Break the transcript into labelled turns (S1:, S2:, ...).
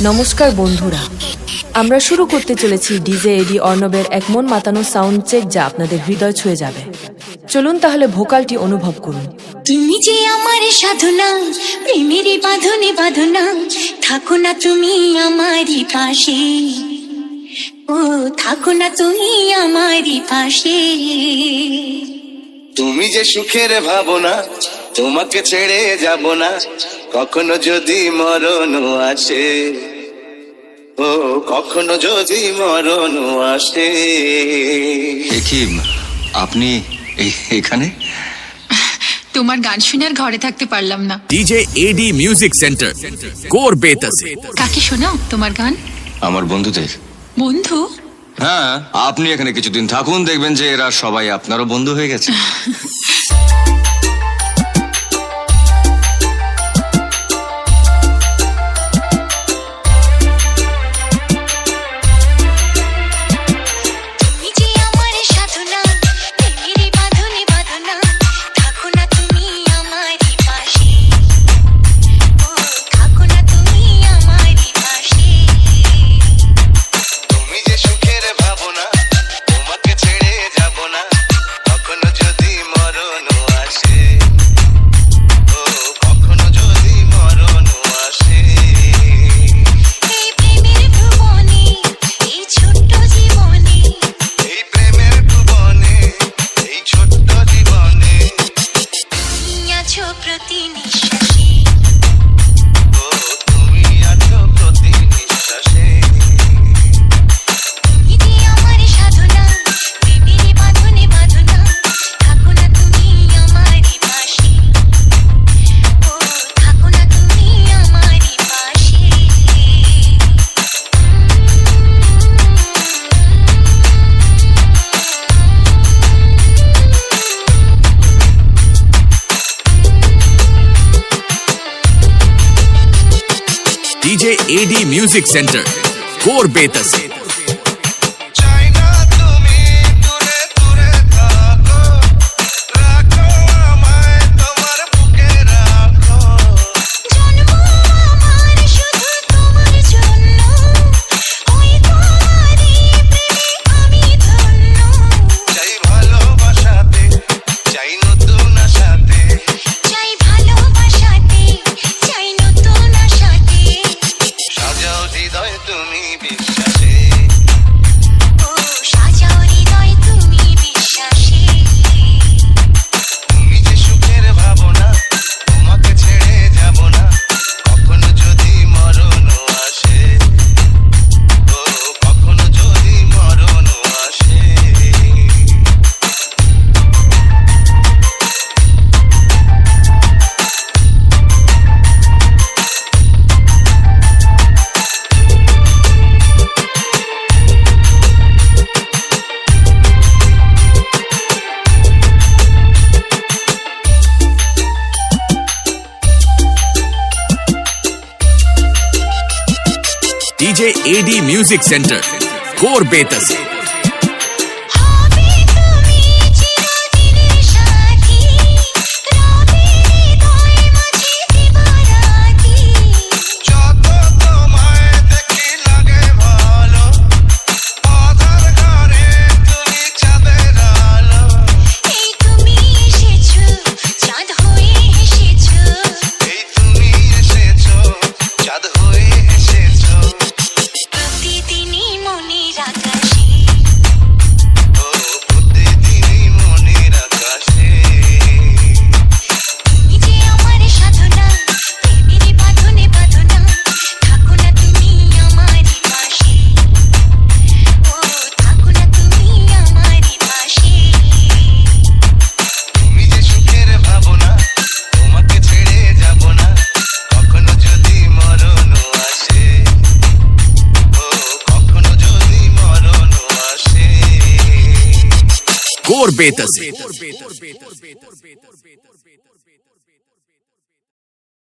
S1: নমস্কার বন্ধুরা, আমরা শুরু করতে চলেছি ডিজে এডি অর্ণবের এক মন মাতানো সাউন্ড চেক, যা আপনাদের হৃদয় ছুঁয়ে যাবে। চলুন তাহলে ভোকালটি অনুভব করুন।
S2: তুমি যে আমার সাধনা, প্রেমেরই বাঁধনে বাঁধনা, থাকো না তুমি আমারই পাশে, ও থাকো না তুমি আমারই পাশে।
S3: তুমি যে সুখের ভাবনা, তোমাকে ছেড়ে যাব না, কখনো যদি মরণ আসে, ও কখনো যদি মরণ আসে।
S4: কি আপনি এখানে?
S5: তোমার গান শুনে আর ঘরে থাকতে পারলাম না।
S6: ডিজে এডি মিউজিক সেন্টার কোর বেতাসে।
S5: কাকে শোনাও তোমার গান?
S4: আমার বন্ধুদের।
S5: বন্ধু?
S4: হ্যাঁ, আপনি এখানে কিছুদিন থাকুন, দেখবেন যে এরা সবাই আপনারও বন্ধু হয়ে গেছে।
S6: ডিজে এডি মিউজিক সেন্টার কোর বেতাসে। ডিজে এডি মিউজিক সেন্টার কোর বেতাসে। कोर बेतासे।